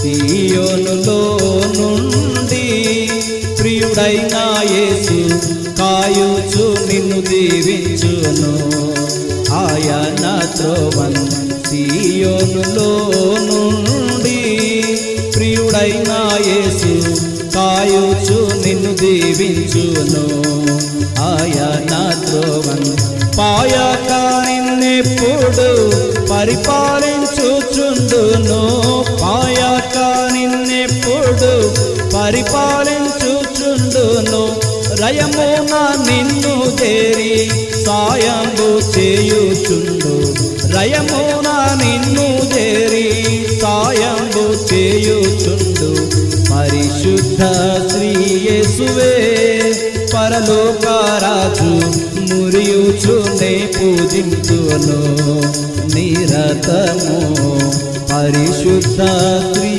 సియోనులో నుండి ప్రియుడైన యేసు కాయుచు నిన్ను దీవించును. ఆయన త్రోవన్ సియోనులో నుండి ప్రియుడైన యేసు కాయుచు నిన్ను దీవించును. ఆయన త్రోవన్ పాయక నిన్నెప్పుడు పరిపాలించుచుండును. పాయక నిన్నెప్పుడు పరిపాలించుచుండును. రయమున నిన్ను చేరి సాయంబు చేయుచుండు. రయమున నిన్ను చేరి సాయంబు చేయుచుండు. పరిశుద్ధ శ్రీ యేసువే పరలోకరాజు మురియుచునే పూజించును నిరతము. పరిశుద్ధ శ్రీ